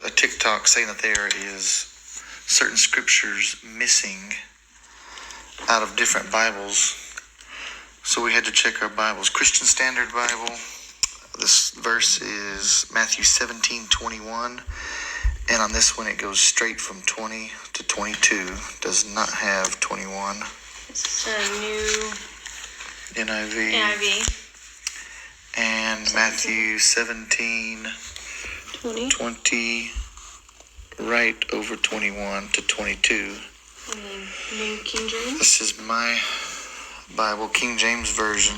a TikTok saying that there is certain scriptures missing out of different Bibles. So we had to check our Bibles. Christian Standard Bible, this verse is Matthew 17:21. And on this one, it goes straight from 20 to 22. Does not have 21. This is a new NIV. And 17. Matthew 17:20. Right over 21 to 22. New King James. This is my Bible, King James Version.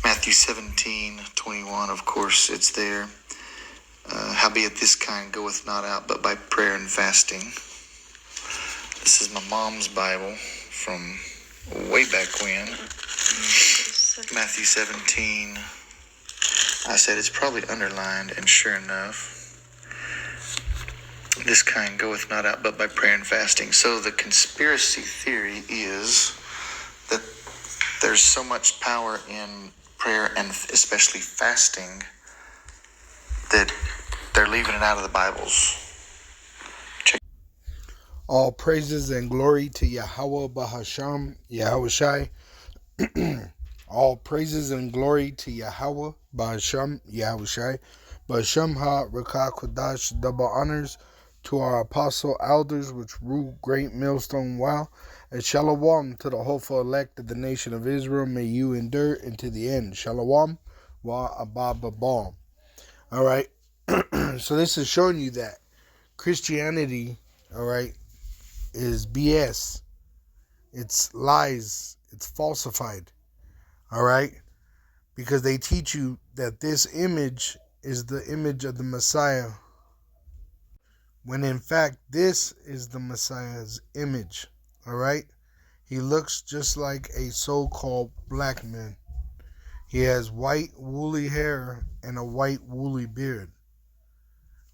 Matthew 17:21. Of course, it's there. Howbeit this kind goeth not out but by prayer and fasting. This is my mom's Bible from way back when. Matthew 17. I said it's probably underlined, and sure enough, this kind goeth not out but by prayer and fasting. So the conspiracy theory is that there's so much power in prayer and especially fasting that they're leaving it out of the Bibles. All praises and glory to Yahweh Bahasham, Yahushai. All praises and glory to Yahweh Bahasham, Yahushai. Bahasham Ha Rakah Kodash, double honors to our apostle elders which rule great millstone wow. And shalom to the hopeful elect of the nation of Israel. May you endure into the end. Shalom wa abababam. All right. So this is showing you that Christianity, all right, is BS. It's lies. It's falsified. All right. Because they teach you that this image is the image of the Messiah, when in fact this is the Messiah's image. All right. He looks just like a so-called black man. He has white woolly hair and a white woolly beard.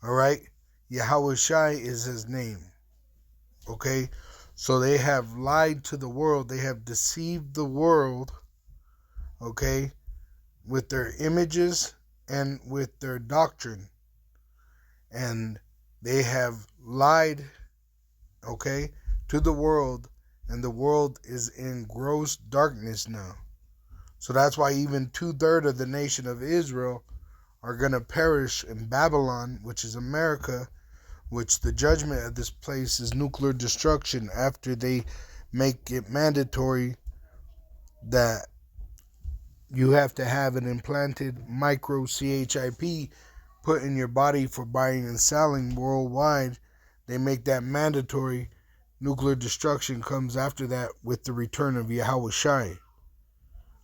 All right. Yahushai is his name. Okay. So they have lied to the world. They have deceived the world. Okay. With their images and with their doctrine. And they have lied, okay, to the world, and the world is in gross darkness now. So that's why even 2/3 of the nation of Israel are going to perish in Babylon, which is America, which the judgment of this place is nuclear destruction after they make it mandatory that you have to have an implanted micro CHIP put in your body for buying and selling worldwide. They make that mandatory. Nuclear destruction comes after that with the return of Yahushai.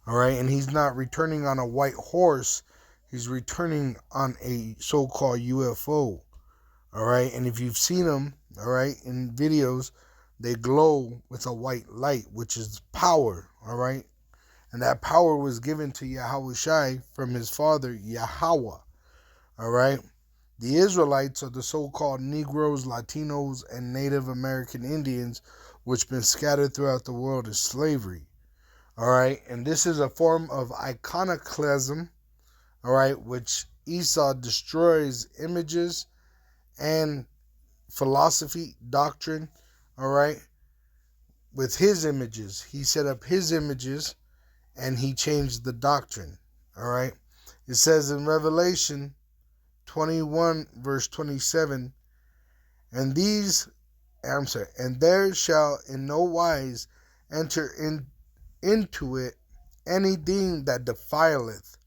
All right, and he's not returning on a white horse. He's returning on a so-called UFO. All right, and if you've seen them, all right, in videos, they glow with a white light, which is power. All right, and that power was given to Yahushai from his father Yahweh. All right. The Israelites are the so-called Negroes, Latinos, and Native American Indians, which been scattered throughout the world as slavery. All right. And this is a form of iconoclasm. All right. Which Esau destroys images and philosophy, doctrine. All right. With his images. He set up his images and he changed the doctrine. All right. It says in Revelation 21 verse 27, and there shall in no wise enter into it anything that defileth.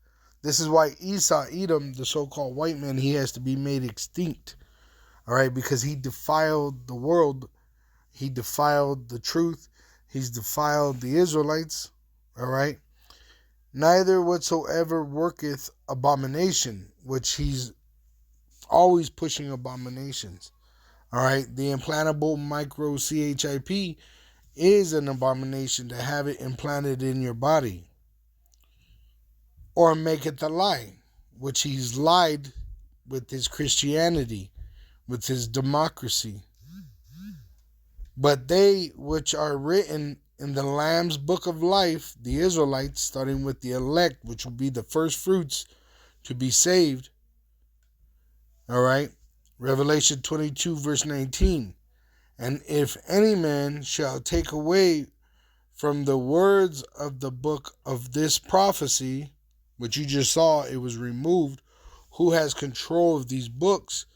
This is why Esau, Edom, the so-called white man, he has to be made extinct. All right, because he defiled the world. He defiled the truth. He's defiled the Israelites. All right. Neither whatsoever worketh abomination, which he's always pushing abominations. All right. The implantable micro CHIP is an abomination to have it implanted in your body. Or make it the lie, which he's lied with his Christianity, with his democracy. But they which are written in the Lamb's book of life, the Israelites, starting with the elect, which will be the first fruits to be saved, all right, Revelation 22 verse 19. And if any man shall take away from the words of the book of this prophecy, which you just saw, it was removed. Who has control of these books,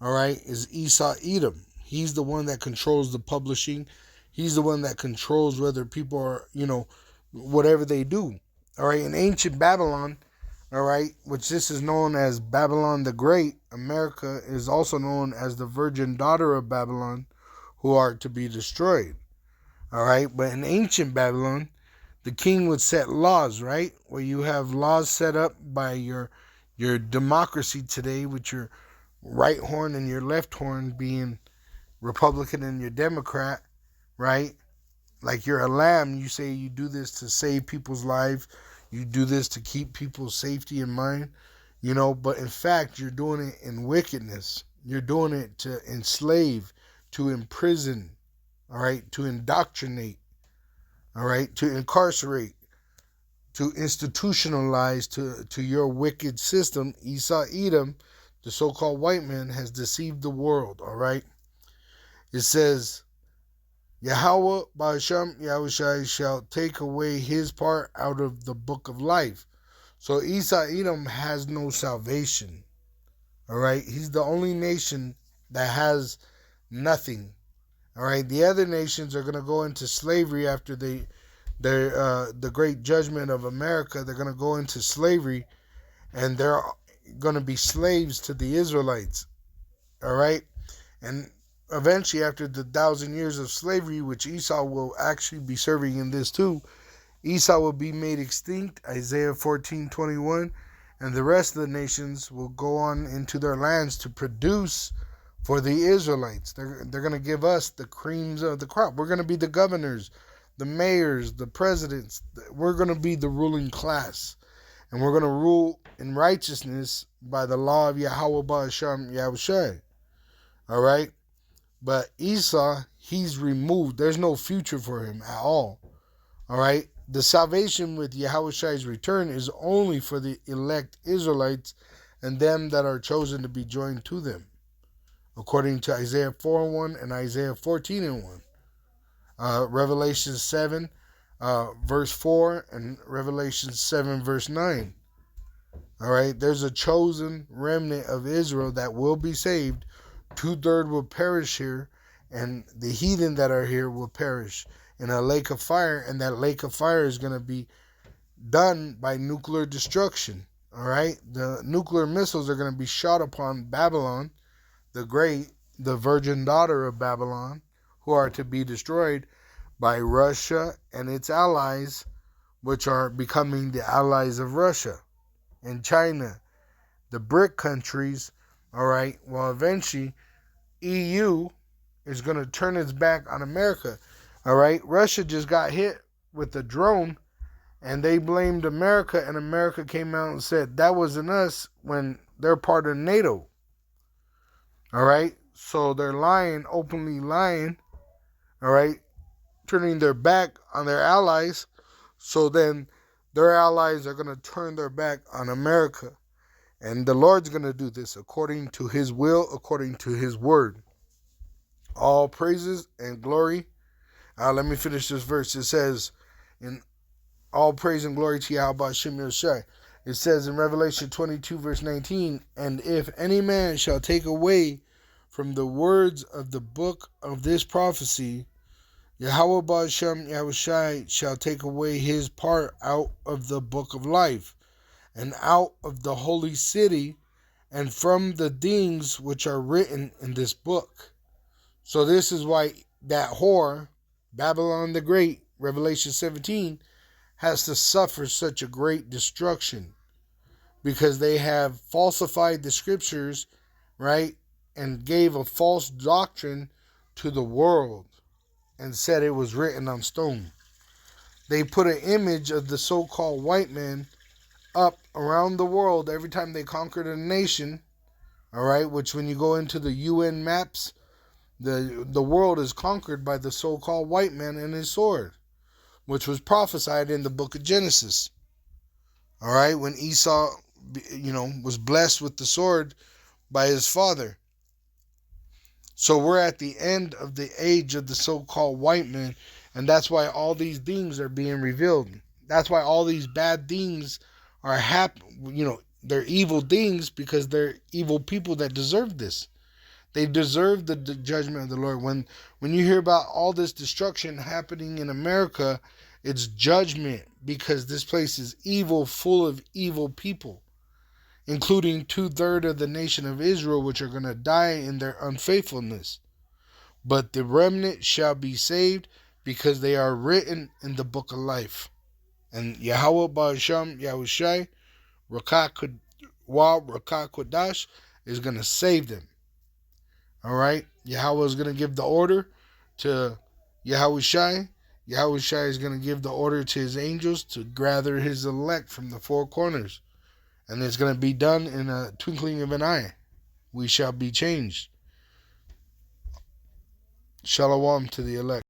all right, is Esau Edom. He's the one that controls the publishing. He's the one that controls whether people are, whatever they do. All right, in ancient Babylon, all right, which this is known as Babylon the Great, America is also known as the virgin daughter of Babylon, who are to be destroyed. All right, but in ancient Babylon, the king would set laws, right? Where you have laws set up by your democracy today, with your right horn and your left horn being Republican and your Democrat, right? Like you're a lamb, you say you do this to save people's lives, you do this to keep people's safety in mind, but in fact, you're doing it in wickedness. You're doing it to enslave, to imprison, all right, to indoctrinate, all right, to incarcerate, to institutionalize to your wicked system. Esau Edom, the so-called white man, has deceived the world, all right? It says, Yahweh Ba'asham Yahushai shall take away his part out of the book of life. So Esau Edom has no salvation, all right? He's the only nation that has nothing. All right, the other nations are going to go into slavery after the great judgment of America. They're going to go into slavery, and they're going to be slaves to the Israelites. All right, and eventually, after the 1,000 years of slavery, which Esau will actually be serving in this too, Esau will be made extinct. Isaiah 14:21, and the rest of the nations will go on into their lands to produce for the Israelites. They're going to give us the creams of the crop. We're going to be the governors, the mayors, the presidents. We're going to be the ruling class. And we're going to rule in righteousness by the law of Yahweh Ba'asham Yahushai. All right? But Esau, he's removed. There's no future for him at all. All right? The salvation with Yahushai's return is only for the elect Israelites and them that are chosen to be joined to them, according to Isaiah 4:1 and Isaiah 14:1. Revelation 7, verse 4, and Revelation 7, verse 9. All right, there's a chosen remnant of Israel that will be saved. 2/3 will perish here, and the heathen that are here will perish in a lake of fire, and that lake of fire is going to be done by nuclear destruction. All right, the nuclear missiles are going to be shot upon Babylon the Great, the virgin daughter of Babylon, who are to be destroyed by Russia and its allies, which are becoming the allies of Russia and China, the BRIC countries. All right, well, eventually EU is going to turn its back on America. All right, Russia just got hit with a drone, and they blamed America, and America came out and said that wasn't us, when they're part of NATO. All right, so they're lying, openly lying, all right, turning their back on their allies. So then their allies are going to turn their back on America. And the Lord's going to do this according to his will, according to his word. All praises and glory. Let me finish this verse. It says, in all praise and glory to Yahweh Shem Yoshai. It says in Revelation 22, verse 19, and if any man shall take away from the words of the book of this prophecy, Yahweh Ba'asham Yahushai shall take away his part out of the book of life, and out of the holy city, and from the things which are written in this book. So this is why that whore, Babylon the Great, Revelation 17, has to suffer such a great destruction, because they have falsified the scriptures, right, and gave a false doctrine to the world and said it was written on stone. They put an image of the so-called white man up around the world every time they conquered a nation, all right, which when you go into the UN maps, the world is conquered by the so-called white man and his sword, which was prophesied in the book of Genesis. All right, when Esau, was blessed with the sword by his father. So we're at the end of the age of the so-called white man, and that's why all these things are being revealed. That's why all these bad things are they're evil things, because they're evil people that deserve this. They deserve the judgment of the Lord. When you hear about all this destruction happening in America, it's judgment, because this place is evil, full of evil people, including 2/3 of the nation of Israel, which are going to die in their unfaithfulness. But the remnant shall be saved, because they are written in the book of life. And Yahweh Ba'asham Yahushai Rakah Kodash is going to save them. All right? Yahweh is going to give the order to Yahushai. Yahushai is going to give the order to his angels to gather his elect from the four corners. And it's going to be done in a twinkling of an eye. We shall be changed. Shalom to the elect.